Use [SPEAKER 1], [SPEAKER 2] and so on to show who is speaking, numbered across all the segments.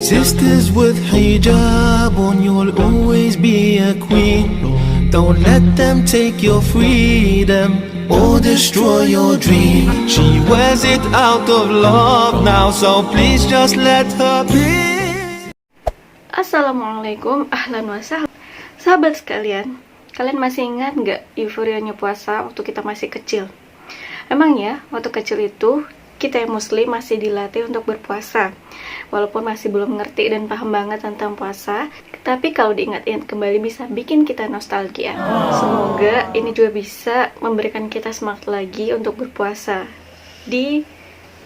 [SPEAKER 1] Sisters with hijab on, you'll always be a queen. Don't let them take your freedom or destroy your dream. She wears it out of love now, so please just let her be.
[SPEAKER 2] Assalamualaikum, ahlan wa sahlan. Sahabat sekalian, kalian masih ingat nggak euforianya puasa waktu kita masih kecil? Emangnya waktu kecil itu kita yang muslim masih dilatih untuk berpuasa. Walaupun masih belum ngerti dan paham banget tentang puasa, tapi kalau diingat-ingat kembali bisa bikin kita nostalgia. Semoga ini juga bisa memberikan kita semangat lagi untuk berpuasa di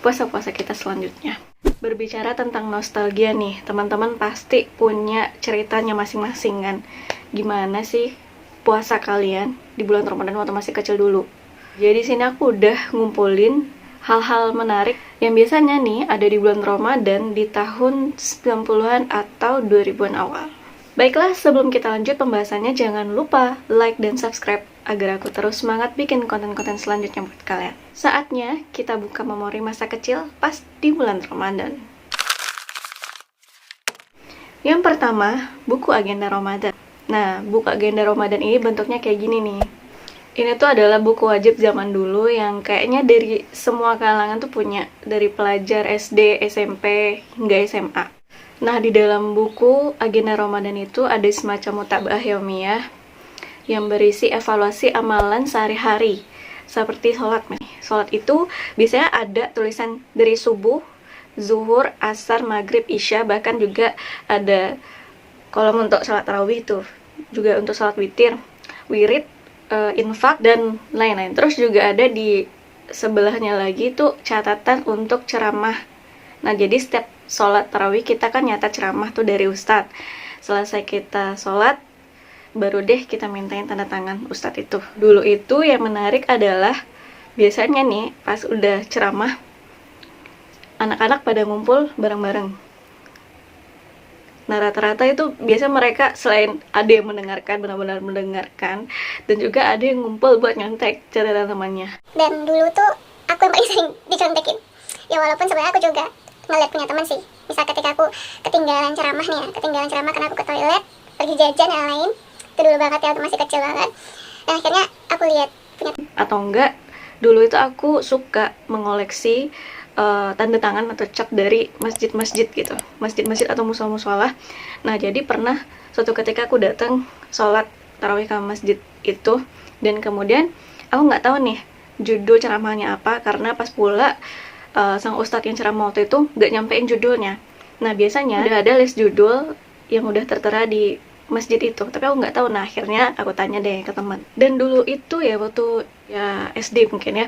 [SPEAKER 2] puasa-puasa kita selanjutnya. Berbicara tentang nostalgia nih, teman-teman pasti punya ceritanya masing-masing kan. Gimana sih puasa kalian di bulan Ramadan waktu masih kecil dulu? Jadi sini aku udah ngumpulin hal-hal menarik yang biasanya nih ada di bulan Ramadan di tahun 90-an atau 2000-an awal. Baiklah, sebelum kita lanjut pembahasannya, jangan lupa like dan subscribe agar aku terus semangat bikin konten-konten selanjutnya buat kalian. Saatnya kita buka memori masa kecil pas di bulan Ramadan. Yang pertama, buku agenda Ramadan. Nah, buku agenda Ramadan ini bentuknya kayak gini nih. Ini tuh adalah buku wajib zaman dulu yang kayaknya dari semua kalangan tuh punya, dari pelajar SD, SMP, hingga SMA. Nah, di dalam buku agenda Ramadan itu ada semacam mutaba'ah yaumiyah yang berisi evaluasi amalan sehari-hari. Seperti sholat. Sholat itu biasanya ada tulisan dari subuh, zuhur, asar, maghrib, isya, bahkan juga ada kolom untuk sholat tarawih itu. Juga untuk sholat witir, wirid, infak dan lain-lain. Terus juga ada di sebelahnya lagi tuh catatan untuk ceramah. Nah, jadi setiap sholat tarawih kita kan nyata ceramah tuh dari ustadz. Selesai kita sholat, baru deh kita mintain tanda tangan ustadz itu. Dulu itu yang menarik adalah biasanya nih pas udah ceramah, anak-anak pada ngumpul bareng-bareng. Nah, rata-rata itu biasa mereka selain ada yang mendengarkan, benar-benar mendengarkan, dan juga ada yang ngumpul buat nyontek catatan temannya.
[SPEAKER 3] Dan dulu tuh aku yang paling sering dicontekin. Ya walaupun sebenarnya aku juga ngeliat punya teman sih. Misal ketika aku ketinggalan ceramah nih ya, ketinggalan ceramah karena aku ke toilet, pergi jajan dan lain. Itu dulu banget ya, waktu masih kecil banget. Dan akhirnya aku lihat punya.
[SPEAKER 2] Atau enggak, dulu itu aku suka mengoleksi tanda tangan atau cap dari masjid-masjid gitu, masjid-masjid atau musola-musola. Nah, jadi pernah suatu ketika aku datang sholat tarawih ke masjid itu, dan kemudian aku nggak tahu nih judul ceramahnya apa, karena pas pula sang ustadz yang ceramah waktu itu nggak nyampein judulnya. Nah, biasanya udah ada list judul yang udah tertera di masjid itu, tapi aku nggak tahu. Nah, akhirnya aku tanya deh ke teman. Dan dulu itu ya waktu ya SD mungkin ya,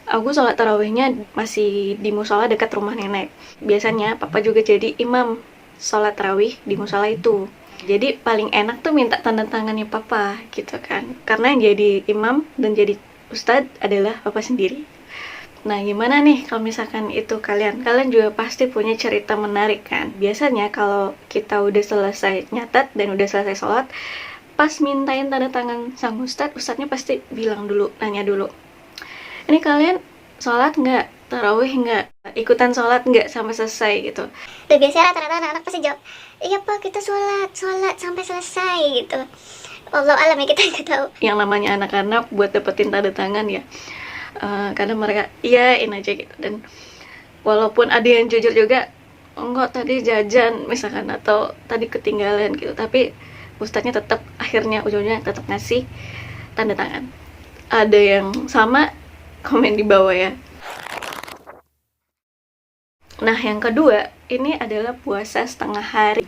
[SPEAKER 2] aku sholat tarawihnya masih di musola dekat rumah nenek. Biasanya papa juga jadi imam sholat tarawih di musola itu. Jadi paling enak tuh minta tanda tangannya papa gitu kan, karena yang jadi imam dan jadi ustadz adalah papa sendiri. Nah, gimana nih kalau misalkan itu kalian juga pasti punya cerita menarik kan. Biasanya kalau kita udah selesai nyatat dan udah selesai sholat, pas mintain tanda tangan sang ustadznya pasti bilang dulu, nanya dulu, ini kalian sholat nggak, tarawih nggak, ikutan sholat nggak sampai selesai gitu.
[SPEAKER 3] Tuh biasanya rata-rata anak-anak pasti jawab, iya pak kita sholat sampai selesai gitu. Allah alam ya, kita nggak tahu.
[SPEAKER 2] Yang namanya anak-anak buat dapetin tanda tangan ya, kadang mereka iyain aja gitu. Dan walaupun ada yang jujur juga, enggak tadi jajan misalkan, atau tadi ketinggalan gitu, tapi ustadznya tetap akhirnya ujungnya tetap ngasih tanda tangan. Ada yang sama, komen di bawah ya. Nah, yang kedua, ini adalah puasa setengah hari.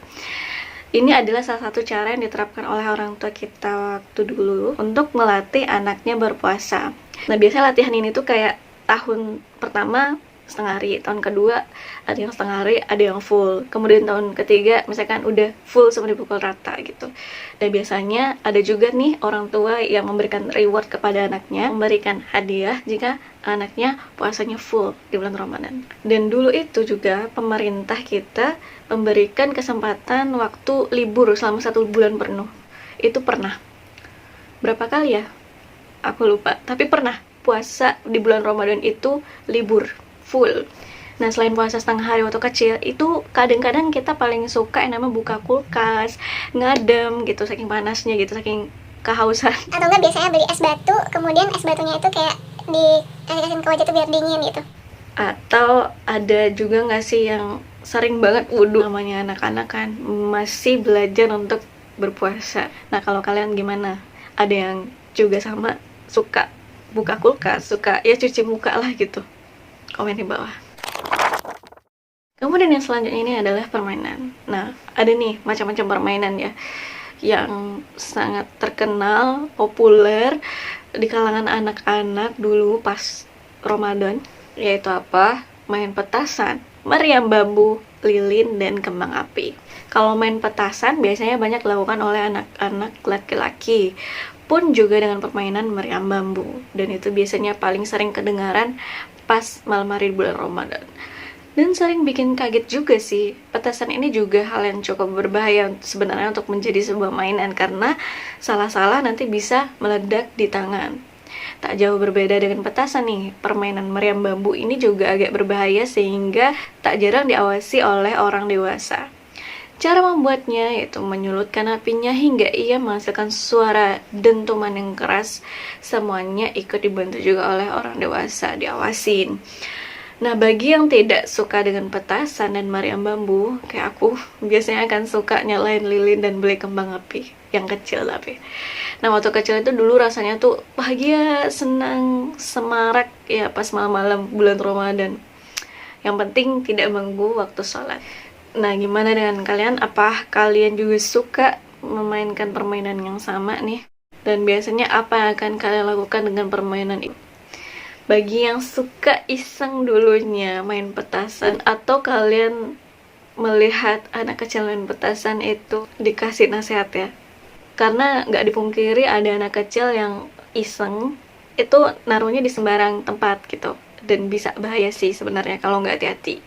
[SPEAKER 2] Ini adalah salah satu cara yang diterapkan oleh orang tua kita waktu dulu untuk melatih anaknya berpuasa. Nah, biasanya latihan ini tuh kayak tahun pertama setengah hari, tahun kedua ada yang setengah hari, ada yang full, kemudian tahun ketiga misalkan udah full sampai dipukul rata gitu. Dan biasanya ada juga nih orang tua yang memberikan reward kepada anaknya, memberikan hadiah jika anaknya puasanya full di bulan Ramadan. Dan dulu itu juga pemerintah kita memberikan kesempatan waktu libur selama 1 bulan penuh. Itu pernah berapa kali ya, aku lupa, tapi pernah puasa di bulan Ramadan itu libur full. Nah, selain puasa setengah hari waktu kecil, itu kadang-kadang kita paling suka yang namanya buka kulkas, ngadem gitu, saking panasnya gitu, saking kehausan.
[SPEAKER 3] Atau enggak biasanya beli es batu, kemudian es batunya itu kayak dikasih ke wajah tuh biar dingin gitu.
[SPEAKER 2] Atau ada juga nggak sih yang sering banget wudhu, namanya anak-anak kan masih belajar untuk berpuasa. Nah, kalau kalian gimana? Ada yang juga sama suka buka kulkas, suka ya cuci muka lah gitu? Komen di bawah. Kemudian yang selanjutnya ini adalah permainan. Nah, ada nih macam-macam permainan ya yang sangat terkenal, populer di kalangan anak-anak dulu pas Ramadan, yaitu apa? Main petasan, meriam bambu, lilin, dan kembang api. Kalau main petasan biasanya banyak dilakukan oleh anak-anak laki-laki, pun juga dengan permainan meriam bambu, dan itu biasanya paling sering kedengaran pas malam hari bulan Ramadan. Dan sering bikin kaget juga sih. Petasan ini juga hal yang cukup berbahaya sebenarnya untuk menjadi sebuah mainan, karena salah-salah nanti bisa meledak di tangan. Tak jauh berbeda dengan petasan nih, permainan meriam bambu ini juga agak berbahaya sehingga tak jarang diawasi oleh orang dewasa. Cara membuatnya yaitu menyulutkan apinya hingga ia menghasilkan suara dentuman yang keras. Semuanya ikut dibantu juga oleh orang dewasa, diawasin. Nah, bagi yang tidak suka dengan petasan dan meriam bambu, kayak aku, biasanya akan suka nyalain lilin dan beli kembang api, yang kecil tapi. Nah, waktu kecil itu dulu rasanya tuh bahagia, senang, semarak, ya pas malam-malam bulan Ramadan. Yang penting tidak mengganggu waktu sholat. Nah, gimana dengan kalian? Apa kalian juga suka memainkan permainan yang sama nih? Dan biasanya apa yang akan kalian lakukan dengan permainan itu? Bagi yang suka iseng dulunya main petasan, atau kalian melihat anak kecil main petasan itu dikasih nasihat ya, karena nggak dipungkiri ada anak kecil yang iseng itu naruhnya di sembarang tempat gitu, dan bisa bahaya sih sebenarnya kalau nggak hati-hati.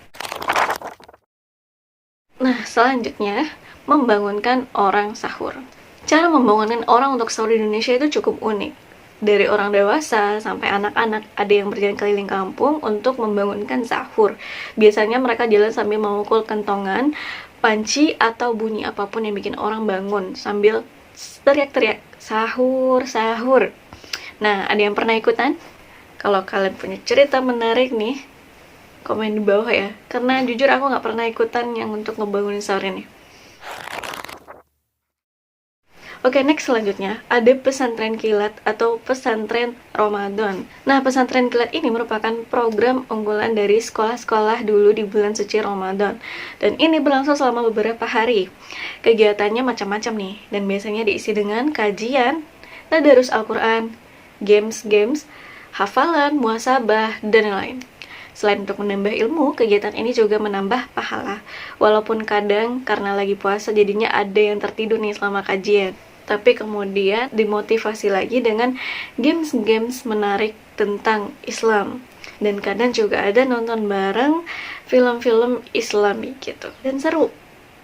[SPEAKER 2] Nah, selanjutnya membangunkan orang sahur. Cara membangunkan orang untuk sahur di Indonesia itu cukup unik. Dari orang dewasa sampai anak-anak, ada yang berjalan keliling kampung untuk membangunkan sahur. Biasanya mereka jalan sambil memukul kentongan, panci, atau bunyi apapun yang bikin orang bangun sambil teriak-teriak, sahur, sahur. Nah, ada yang pernah ikutan? Kalau kalian punya cerita menarik nih, komen di bawah ya. Karena jujur aku nggak pernah ikutan yang untuk ngebangunin sahur ini. Oke, next selanjutnya ada pesantren kilat atau pesantren Ramadan. Nah, pesantren kilat ini merupakan program unggulan dari sekolah-sekolah dulu di bulan suci Ramadan. Dan ini berlangsung selama beberapa hari. Kegiatannya macam-macam nih, dan biasanya diisi dengan kajian, tadarus Al-Quran, games, hafalan, muhasabah, dan lain-lain. Selain untuk menambah ilmu, kegiatan ini juga menambah pahala. Walaupun kadang karena lagi puasa jadinya ada yang tertidur nih selama kajian. Tapi kemudian dimotivasi lagi dengan games-games menarik tentang Islam. Dan kadang juga ada nonton bareng film-film Islami gitu. Dan seru,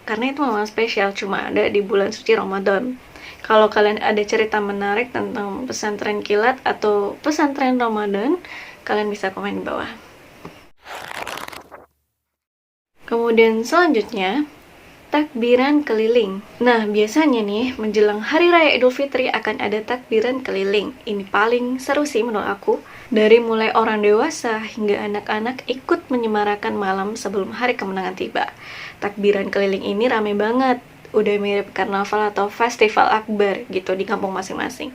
[SPEAKER 2] karena itu memang spesial, cuma ada di bulan suci Ramadan. Kalau kalian ada cerita menarik tentang pesantren kilat atau pesantren Ramadan, kalian bisa komen di bawah. Kemudian selanjutnya, takbiran keliling. Nah, biasanya nih menjelang Hari Raya Idul Fitri akan ada takbiran keliling. Ini paling seru sih menurut aku. Dari mulai orang dewasa hingga anak-anak ikut menyemarakan malam sebelum hari kemenangan tiba. Takbiran keliling ini rame banget. Udah mirip karnaval atau festival akbar gitu di kampung masing-masing.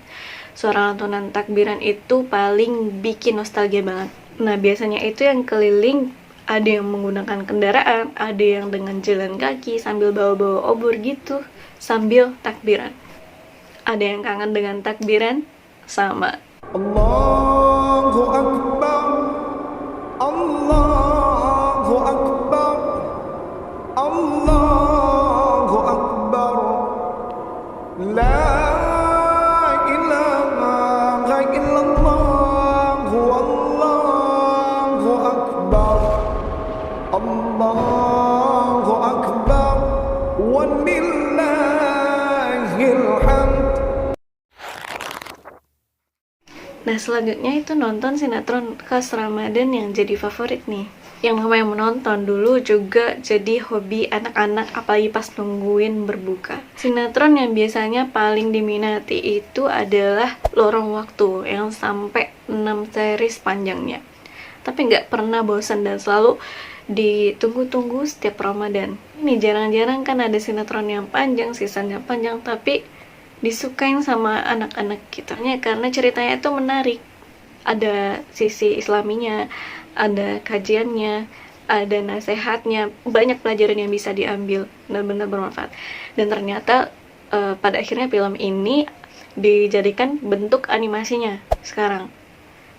[SPEAKER 2] Suara lantunan takbiran itu paling bikin nostalgia banget. Nah, biasanya itu yang keliling ada yang menggunakan kendaraan, ada yang dengan jalan kaki sambil bawa-bawa obor gitu, sambil takbiran. Ada yang kangen dengan takbiran? Sama.
[SPEAKER 1] Allahu Akbar, Allahu Akbar, Allahu Akbar, La ilaha illallah, Allahu Akbar, Allahu Akbar, walillahil hamd.
[SPEAKER 2] Nah, selanjutnya itu nonton sinetron khas Ramadan yang jadi favorit nih. Yang namanya menonton dulu juga jadi hobi anak-anak, apalagi pas nungguin berbuka. Sinetron yang biasanya paling diminati itu adalah Lorong Waktu yang sampai 6 series panjangnya. Tapi nggak pernah bosan dan selalu ditunggu-tunggu setiap Ramadan. Ini jarang-jarang kan ada sinetron yang panjang, seasonnya panjang, tapi disukain sama anak-anak kita. Karena ceritanya itu menarik. Ada sisi islaminya, ada kajiannya, ada nasihatnya, banyak pelajaran yang bisa diambil, benar-benar bermanfaat. Dan ternyata pada akhirnya film ini dijadikan bentuk animasinya sekarang.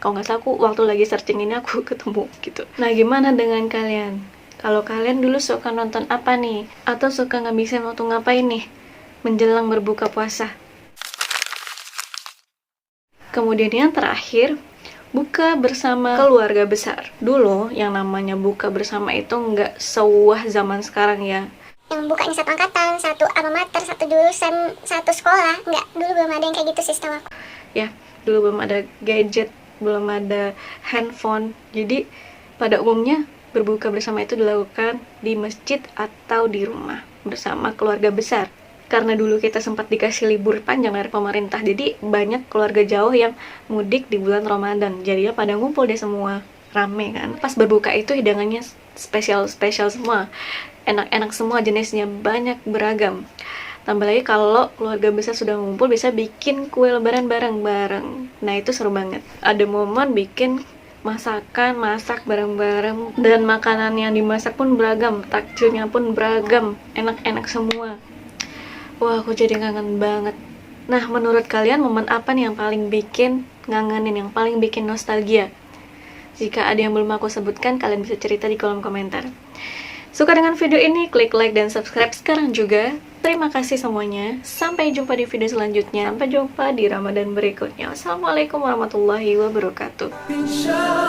[SPEAKER 2] Kalau nggak salah aku waktu lagi searching ini aku ketemu gitu. Nah, gimana dengan kalian? Kalau kalian dulu suka nonton apa nih? Atau suka ngabisin waktu ngapain nih menjelang berbuka puasa? Kemudian yang terakhir, buka bersama keluarga besar. Dulu yang namanya buka bersama itu nggak sewah zaman sekarang ya.
[SPEAKER 3] Yang bukanya satu angkatan, satu alma mater, satu jurusan, satu sekolah. Nggak, dulu belum ada yang kayak gitu sih setahu aku.
[SPEAKER 2] Ya, dulu belum ada gadget, belum ada handphone. Jadi pada umumnya berbuka bersama itu dilakukan di masjid atau di rumah bersama keluarga besar. Karena dulu kita sempat dikasih libur panjang dari pemerintah, jadi banyak keluarga jauh yang mudik di bulan Ramadan. Jadinya pada ngumpul deh semua, rame kan. Pas berbuka itu hidangannya spesial-spesial semua, enak-enak semua, jenisnya banyak, beragam. Tambah lagi kalau keluarga besar sudah ngumpul bisa bikin kue lebaran bareng-bareng. Nah itu seru banget. Ada momen bikin masak bareng-bareng, dan makanan yang dimasak pun beragam, takjilnya pun beragam, enak-enak semua. Wah, aku jadi kangen banget. Nah, menurut kalian momen apa nih yang paling bikin ngangenin, yang paling bikin nostalgia? Jika ada yang belum aku sebutkan, kalian bisa cerita di kolom komentar. Suka dengan video ini, klik like dan subscribe sekarang juga. Terima kasih semuanya. Sampai jumpa di video selanjutnya. Sampai jumpa di Ramadan berikutnya. Wassalamualaikum warahmatullahi wabarakatuh.
[SPEAKER 1] Inshallah.